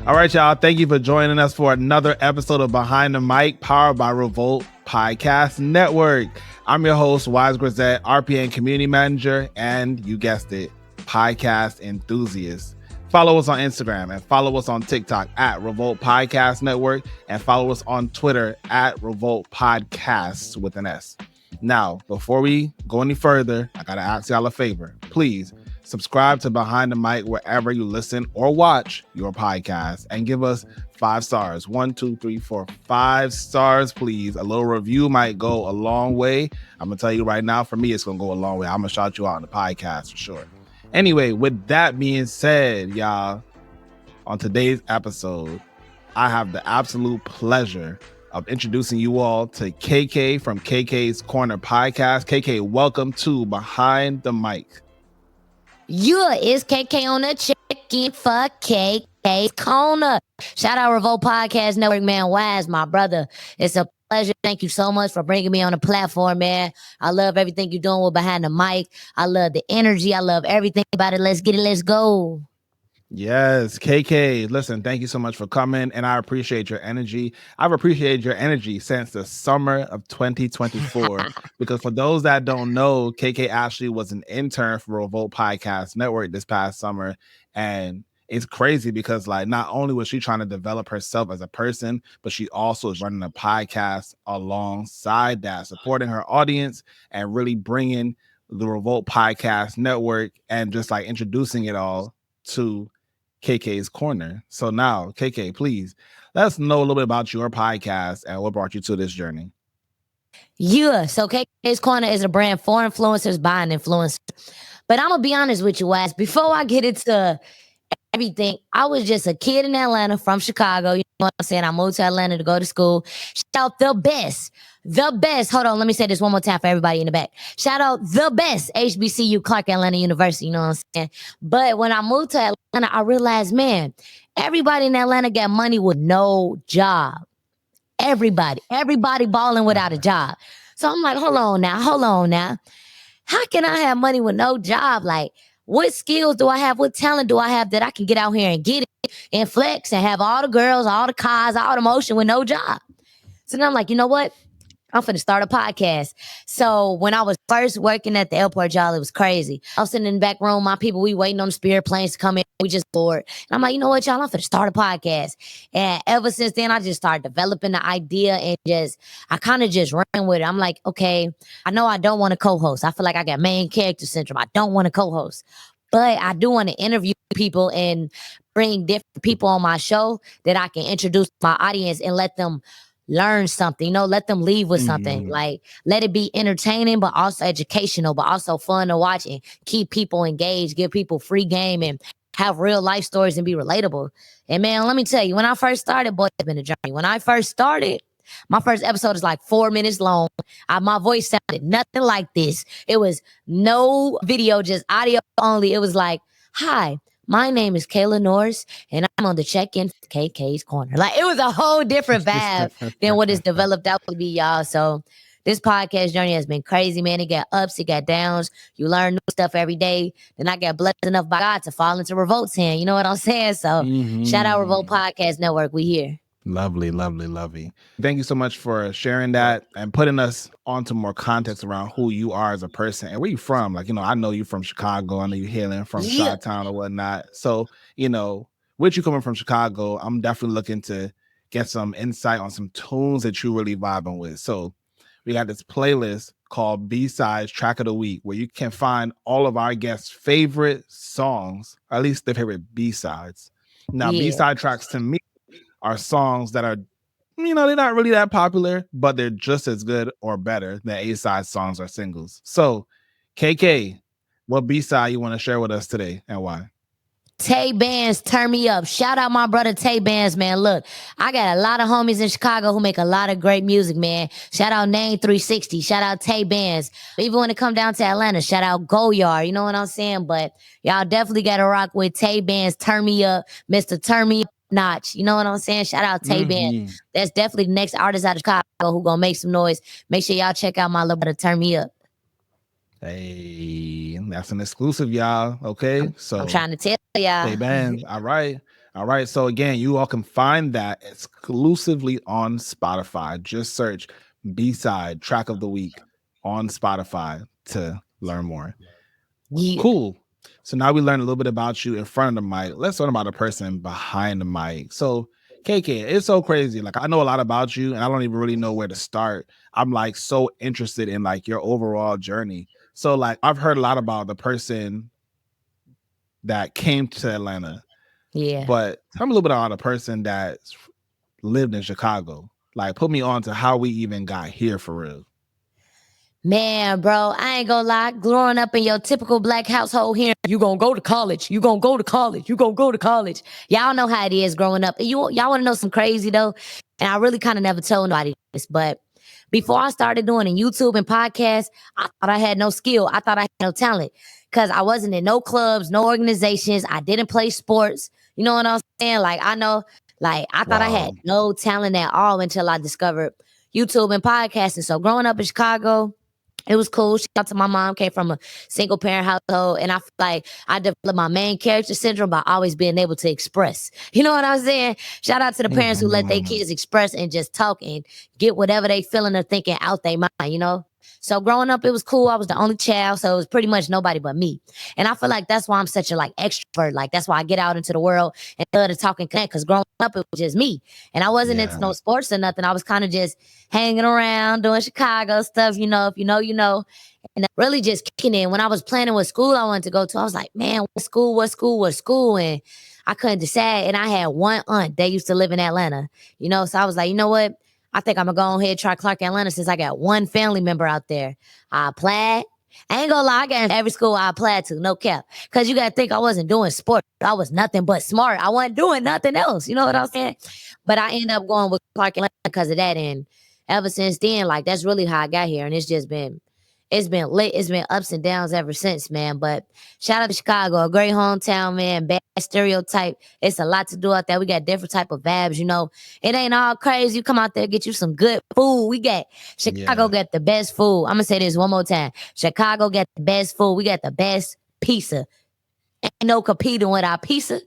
All right, y'all. Thank you for joining us for another episode of Behind the Mic, powered by REVOLT Podcast Network. I'm your host, Wise Grisette, RPN Community Manager, and you guessed it, podcast enthusiast. Follow us on Instagram and follow us on TikTok at REVOLT Podcast Network, and follow us on Twitter at REVOLT Podcasts with an S. Now, before we go any further, I gotta ask y'all a favor. Please subscribe to Behind the Mic wherever you listen or watch your podcast, and give us 5 stars. 1, 2, 3, 4, 5 stars, please. A little review might go a long way. I'm gonna tell you right now, for me, it's gonna go a long way. I'm gonna shout you out on the podcast for sure. Anyway, with that being said, y'all, on today's episode, I have the absolute pleasure of introducing you all to KK from KK's Corner Podcast. KK, welcome to Behind the Mic. Yeah, it's KK on the check-in for KK's Corner. Shout out REVOLT Podcast Network, man. Wise, my brother. It's a pleasure. Thank you so much for bringing me on the platform, man. I love everything you're doing with Behind the Mic. I love the energy. I love everything about it. Let's get it. Let's go. Yes, KK, listen, thank you so much for coming, and I appreciate your energy. I've appreciated your energy since the summer of 2024, because for those that don't know, KK actually was an intern for REVOLT Podcast Network this past summer, and it's crazy because, like, not only was she trying to develop herself as a person, but she also is running a podcast alongside that, supporting her audience and really bringing the REVOLT Podcast Network and just like introducing it all to KK's Corner. So now, KK, please let us know a little bit about your podcast and what brought you to this journey. Yeah, so KK's Corner is a brand for influencers by an influencer. But I'm going to be honest with you, Wes. Before I get into everything, I was just a kid in Atlanta from Chicago. You know what I'm saying? I moved to Atlanta to go to school. Shout out the best. Hold on, let me say this one more time for everybody in the back. Shout out the best HBCU, Clark Atlanta University. You know what I'm saying? But when I moved to Atlanta, I realized, man, everybody in Atlanta got money with no job. Everybody balling without a job. So I'm like, hold on now. How can I have money with no job? Like, what skills do I have? What talent do I have that I can get out here and get it and flex and have all the girls, all the cars, all the motion with no job? So then I'm like, you know what? I'm finna start a podcast. So when I was first working at the airport, y'all, it was crazy. I was sitting in the back room, my people, we waiting on the Spirit planes to come in. We just bored. And I'm like, you know what, y'all, I'm finna start a podcast. And ever since then, I just started developing the idea and I kind of just ran with it. I'm like, okay, I know I don't want to co-host. I feel like I got main character syndrome. I don't want to co-host. But I do want to interview people and bring different people on my show that I can introduce to my audience and let them learn something, let them leave with something. Like, let it be entertaining, but also educational, but also fun to watch and keep people engaged, give people free game and have real life stories and be relatable. And man, let me tell you, when I first started, boy, it's been a journey. When I first started, my first episode is like 4 minutes long. My voice sounded nothing like this. It was no video, just audio only. It was like, hi, my name is Kayla Norris, and I'm on the check-in for KK's Corner. Like, it was a whole different vibe than what it's developed out to be, y'all. So this podcast journey has been crazy, man. It got ups, it got downs. You learn new stuff every day. Then I got blessed enough by God to fall into REVOLT's hand. You know what I'm saying? So shout out REVOLT Podcast Network. We here. Lovely. Thank you so much for sharing that and putting us onto more context around who you are as a person and where you from. Like, I know you from Chicago. I know you hailing from Chi-Town or whatnot. So, with you coming from Chicago, I'm definitely looking to get some insight on some tunes that you're really vibing with. So we got this playlist called B-Sides Track of the Week, where you can find all of our guests' favorite songs, or at least their favorite B-sides. Now, B-side tracks to me are songs that are, they're not really that popular, but they're just as good or better than A-side songs or singles. So, KK, what B-side you want to share with us today and why? TeyBanz, Turn Me Up. Shout out my brother TeyBanz, man. Look, I got a lot of homies in Chicago who make a lot of great music, man. Shout out Name 360. Shout out TeyBanz. Even when it come down to Atlanta, shout out Goyard. You know what I'm saying? But y'all definitely got to rock with TeyBanz, Turn Me Up, Mr. Turn Me Up Notch. You know what I'm saying? Shout out TeyBanz. That's definitely the next artist out of Chicago who gonna make some noise. Make sure y'all check out my little brother Turn Me Up. Hey, that's an exclusive, y'all. Okay, so I'm trying to tell y'all. TeyBanz, all right. All right. So again, you all can find that exclusively on Spotify. Just search B-side track of the week on Spotify to learn more. Yeah. Cool. So now we learned a little bit about you in front of the mic. Let's learn about the person behind the mic. So KK, it's so crazy. Like I know a lot about you and I don't even really know where to start. I'm like so interested in like your overall journey. So like I've heard a lot about the person that came to Atlanta, Yeah. but tell me a little bit about the person that lived in Chicago. Like put me on to how we even got here for real. Man, bro, I ain't gonna lie. Growing up in your typical black household here, you gonna go to college. You gonna go to college. You gonna go to college. Y'all know how it is growing up. And y'all wanna know some crazy though? And I really kind of never told nobody this, but before I started doing a YouTube and podcast, I thought I had no skill. I thought I had no talent because I wasn't in no clubs, no organizations. I didn't play sports. You know what I'm saying? Like I know, like I thought I had Wow. no talent at all until I discovered YouTube and podcasting. So growing up in Chicago, it was cool. Shout out to my mom, came from a single parent household. And I feel like I developed my main character syndrome by always being able to express. You know what I'm saying? Shout out to the parents who let their kids express and just talk and get whatever they feeling or thinking out their mind, you know? So growing up, it was cool. I was the only child, so it was pretty much nobody but me. And I feel like that's why I'm such a like extrovert. Like that's why I get out into the world and love to talk and connect. Because growing up, it was just me, and I wasn't into no sports or nothing. I was kind of just hanging around doing Chicago stuff. You know, if you know, you know. And really just kicking in. When I was planning what school I wanted to go to, I was like, man, what school, what school, what school? And I couldn't decide. And I had one aunt that used to live in Atlanta, you know. So I was like, you know what? I think I'm gonna go ahead and try Clark Atlanta since I got one family member out there. I applied. I ain't gonna lie, I got every school I applied to, no cap. Cause you gotta think I wasn't doing sport. I was nothing but smart. I wasn't doing nothing else. You know what I'm saying? But I ended up going with Clark Atlanta because of that. And ever since then, like that's really how I got here. And it's been lit. It's been ups and downs ever since, man. But shout out to Chicago, a great hometown, man. Bad stereotype. It's a lot to do out there. We got different type of vibes, you know. It ain't all crazy. You come out there, get you some good food. We got Chicago got the best food. I'm gonna say this one more time. Chicago got the best food. We got the best pizza. Ain't no competing with our pizza.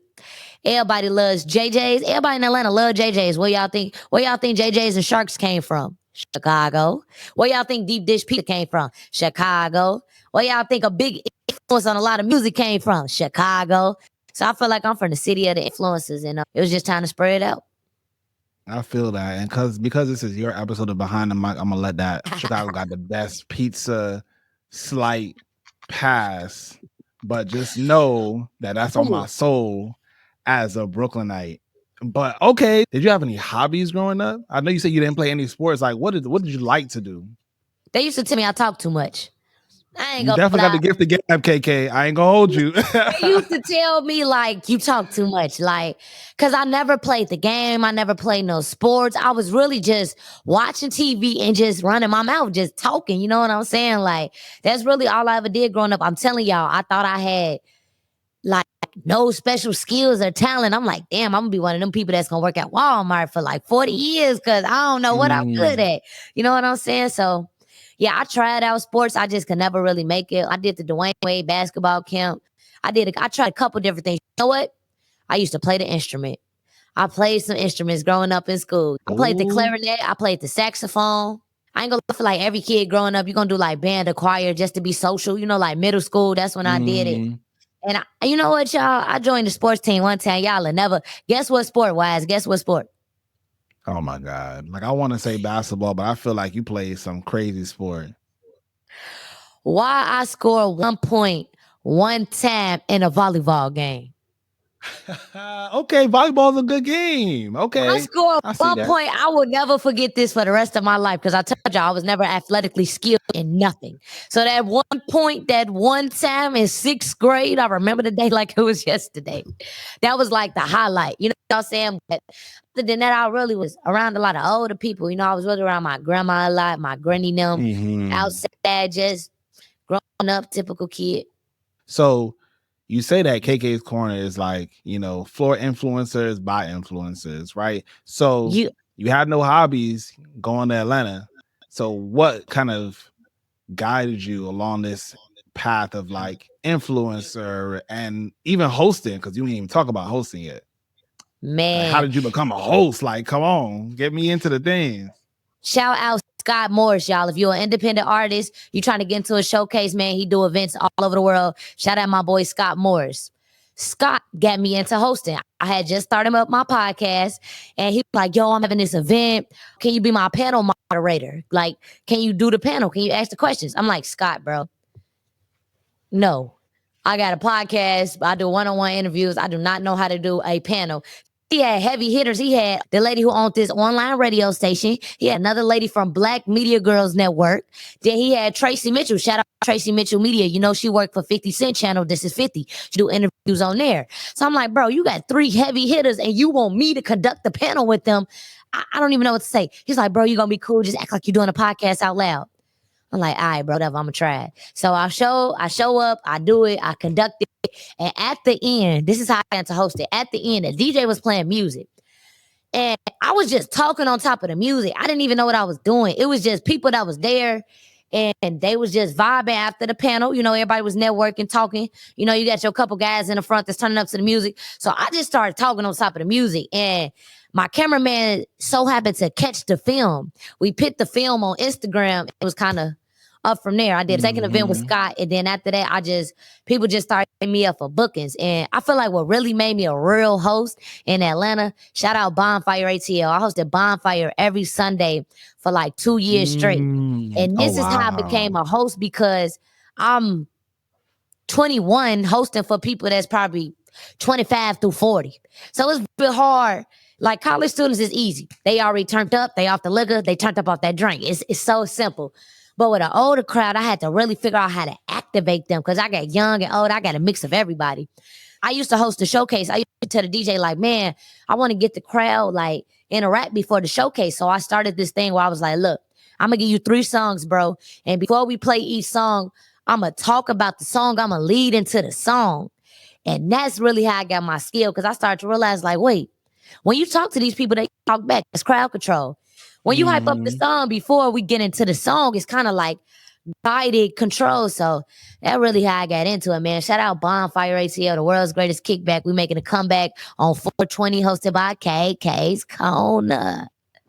Everybody loves JJ's. Everybody in Atlanta love JJ's. Where y'all think? Where y'all think JJ's and Sharks came from? Chicago. Where y'all think deep dish pizza came from? Chicago. Where y'all think a big influence on a lot of music came from? Chicago. So I feel like I'm from the city of the influences, and it was just time to spread it out. I feel that, and because this is your episode of Behind the Mic, I'm gonna let that Chicago got the best pizza slight pass, but just know that that's on my soul as a Brooklynite. But okay, did you have any hobbies growing up? I know you said you didn't play any sports. Like, what did you like to do? They used to tell me I talk too much. I ain't You gonna definitely lie. got the gift of gab, KK. I ain't gonna hold you. They used to tell me like you talk too much, like because I never played the game, I never played no sports. I was really just watching TV and just running my mouth, just talking. You know what I'm saying? Like that's really all I ever did growing up. I'm telling y'all, I thought I had like no special skills or talent. I'm like, damn, I'm gonna be one of them people that's gonna work at Walmart for like 40 years because I don't know what I'm good at. You know what I'm saying? So yeah, I tried out sports. I just could never really make it. I did the Dwayne Wade basketball camp. I tried a couple different things. You know what? I used to play the instrument. I played some instruments growing up in school. I played the clarinet. I played the saxophone. I ain't gonna lie, for like every kid growing up, you're gonna do like band or choir just to be social. You know, like middle school, that's when I did it. And you know what, y'all? I joined the sports team one time. Y'all will never guess what sport, Wise? Guess what sport? Oh my God. Like I want to say basketball, but I feel like you played some crazy sport. Why I scored 1 point one time in a volleyball game. Okay, volleyball's a good game. Okay. I scored I see 1 that. point. I will never forget this for the rest of my life because I told y'all I was never athletically skilled in nothing. So that 1 point, that one time in sixth grade, I remember the day like it was yesterday. That was like the highlight. You know what I'm saying? But other than that, I really was around a lot of older people. You know, I was really around my grandma a lot, my granny them, outside, just growing up, typical kid. So you say that KK's Corner is like, you know, for influencers by influencers, right? So you had no hobbies going to Atlanta. So what kind of guided you along this path of like influencer and even hosting? Because you didn't even talk about hosting yet. Like, how Man, did you become a host? Like, come on, get me into the things. shout out Scott Morris, y'all. If you're an independent artist, you trying to get into a showcase, man, he do events all over the world. Shout out my boy Scott Morris. Scott got me into hosting. I had just started up my podcast, and he was like, yo, I'm having this event. Can you be my panel moderator? Like, can you do the panel? Can you ask the questions? I'm like, Scott, bro, no. I got a podcast. I do one-on-one interviews. I do not know how to do a panel. He had heavy hitters. He had the lady who owned this online radio station. He had another lady from Black Media Girls Network. Then he had Tracy Mitchell. Shout out Tracy Mitchell Media. You know, she worked for 50 Cent channel. This is 50. She do interviews on there. So I'm like, bro, you got 3 heavy hitters and you want me to conduct the panel with them. I don't even know what to say. He's like, bro, you going to be cool. Just act like you're doing a podcast out loud. I'm like, all right, bro, whatever, I'm gonna try it. So I show up, I do it, I conduct it. And at the end, this is how I got to host it. At the end, the DJ was playing music. And I was just talking on top of the music. I didn't even know what I was doing. It was just people that was there and they was just vibing after the panel. You know, everybody was networking, talking. You know, you got your couple guys in the front that's turning up to the music. So I just started talking on top of the music. And my cameraman so happened to catch the film. We put the film on Instagram. It was kind of up from there. I did a second event with Scott, and then after that, people just started hitting me up for bookings. And I feel like what really made me a real host in Atlanta, shout out Bonfire ATL. I hosted Bonfire every Sunday for like 2 years straight. And this is how I became a host, because I'm 21 hosting for people that's probably 25 through 40. So it's a bit hard. Like, college students is easy. They already turned up, they off the liquor, they turned up off that drink. It's so simple. But with an older crowd, I had to really figure out how to activate them, because I got young and old. I got a mix of everybody. I used to host the showcase. I used to tell the DJ, like, man, I want to get the crowd, like, interact before the showcase. So I started this thing where I was like, look, I'm going to give you 3 songs, bro. And before we play each song, I'm going to talk about the song. I'm going to lead into the song. And that's really how I got my skill, because I started to realize, like, wait, when you talk to these people, they talk back. It's crowd control. When you hype up the song before we get into the song, it's kind of like guided control. So that really how I got into it, man. Shout out Bonfire ATL, the world's greatest kickback. We making a comeback on 420, hosted by KK's Corner.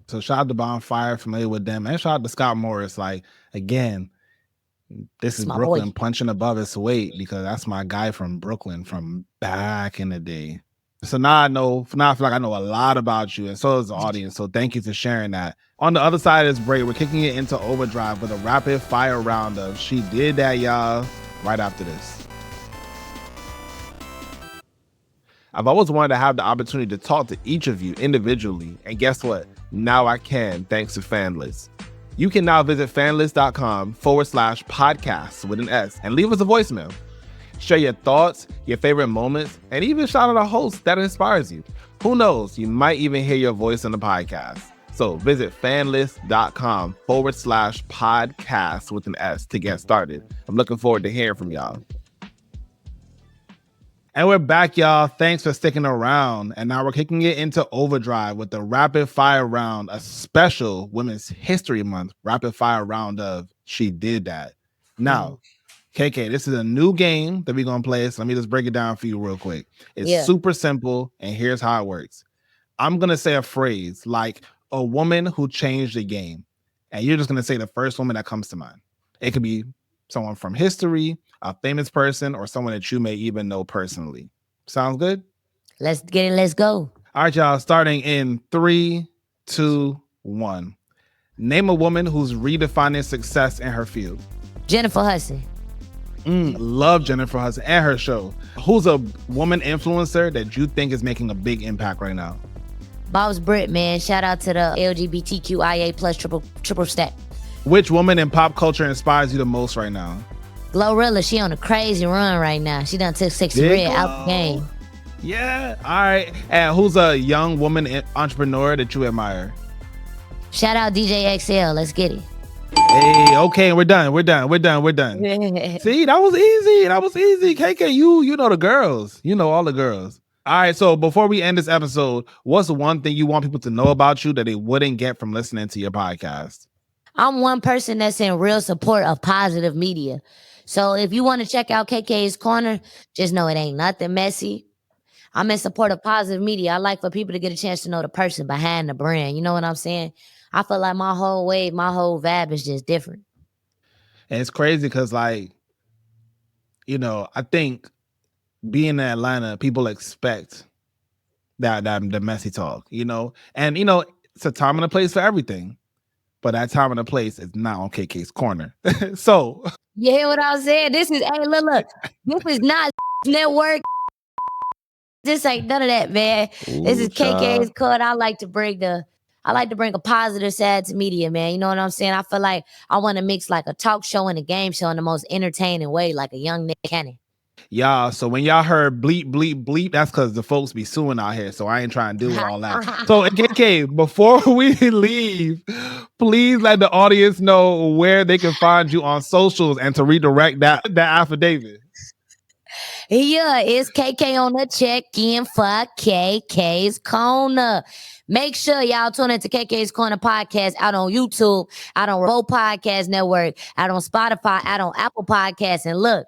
So shout out to Bonfire, familiar with them. And shout out to Scott Morris. Like, again, this is Brooklyn punching above its weight, because that's my guy from Brooklyn from back in the day. So now I feel like I know a lot about you, and so does the audience. So thank you for sharing that. On the other side of this break, we're kicking it into overdrive with a rapid fire round of She Did That, y'all, right after this. I've always wanted to have the opportunity to talk to each of you individually, and guess what? Now I can, thanks to Fanlist. You can now visit fanlist.com/podcasts with an S and leave us a voicemail. Share your thoughts, your favorite moments, and even shout out a host that inspires you. Who knows? You might even hear your voice in the podcast. So visit fanlist.com/podcasts with an S to get started. I'm looking forward to hearing from y'all. And we're back, y'all. Thanks for sticking around. And now we're kicking it into overdrive with the rapid fire round, a special Women's History Month rapid fire round of She Did That. Now, KK, this is a new game that we're going to play. So let me just break it down for you real quick. It's super simple, and here's how it works. I'm going to say a phrase like a woman who changed the game, and you're just going to say the first woman that comes to mind. It could be someone from history, a famous person, or someone that you may even know personally. Sounds good? Let's get it. Let's go. All right, y'all. Starting in 3, 2, 1. Name a woman who's redefining success in her field. Jennifer Hudson. Love Jennifer Hudson and her show. Who's a woman influencer that you think is making a big impact right now? Boss Britt, man. Shout out to the LGBTQIA plus triple stack. Which woman in pop culture inspires you the most right now? Glorilla. She on a crazy run right now. She done took 60 Red out the game. Yeah. All right. And who's a young woman entrepreneur that you admire? Shout out DJ eXeL. Let's get it. Hey, okay, we're done. See, that was easy. KK, you know the girls. You know all the girls. All right, so before we end this episode, what's the one thing you want people to know about you that they wouldn't get from listening to your podcast? I'm one person that's in real support of positive media. So if you want to check out KK's Corner, just know it ain't nothing messy. I'm in support of positive media. I like for people to get a chance to know the person behind the brand. You know what I'm saying? I feel like my whole wave, my whole vibe is just different. And it's crazy because, like, you know, I think being in Atlanta, people expect that the messy talk, you know, and you know, it's a time and a place for everything, but that time and a place is not on KK's corner. So you hear what I said? This is look, this is not network. This ain't none of that, man. This is KK's Corner. I like to bring a positive side to media, man. You know what I'm saying? I feel like I want to mix like a talk show and a game show in the most entertaining way, like a young Nick Cannon. Y'all, so when y'all heard bleep, bleep, bleep, that's because the folks be suing out here. So I ain't trying to do all that. So KK, before we leave, please let the audience know where they can find you on socials and to redirect that affidavit. Yeah, it's KK on the check-in for KK's Corner. Make sure y'all tune into KK's Corner podcast out on YouTube, out on REVOLT Podcast Network, out on Spotify, out on Apple Podcasts. And look,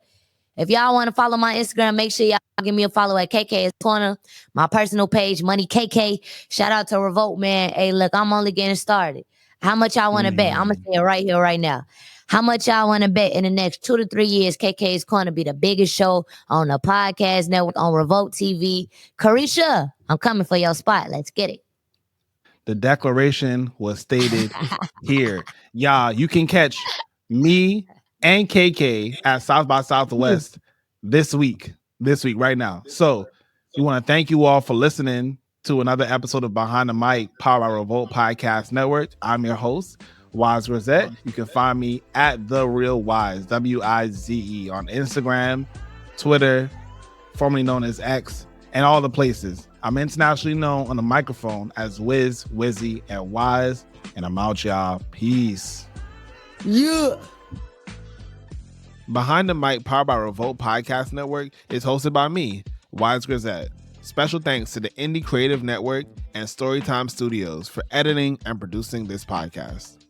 if y'all want to follow my Instagram, make sure y'all give me a follow at KK's Corner, my personal page, Money KK. Shout out to Revolt, man. Hey, look, I'm only getting started. How much y'all want to bet? I'm going to say it right here, right now. How much y'all want to bet in the next 2 to 3 years KK's Corner be the biggest show on the podcast network, on Revolt TV? Carisha, I'm coming for your spot. Let's get it. The declaration was stated here. Y'all, you can catch me and KK at South by Southwest this week right now. So we want to thank you all for listening to another episode of Behind the Mic, powered by REVOLT Podcast Network. I'm your host, Wise Grisette. You can find me at The Real Wise, WIZE, on Instagram, Twitter, formerly known as X, and all the places. I'm internationally known on the microphone as Wiz, Wizzy, and Wise, and I'm out, y'all. Peace. Yeah. Behind the Mic, powered by REVOLT Podcast Network, is hosted by me, Wise Grisette. Special thanks to the Indie Creative Network and Storytime Studios for editing and producing this podcast.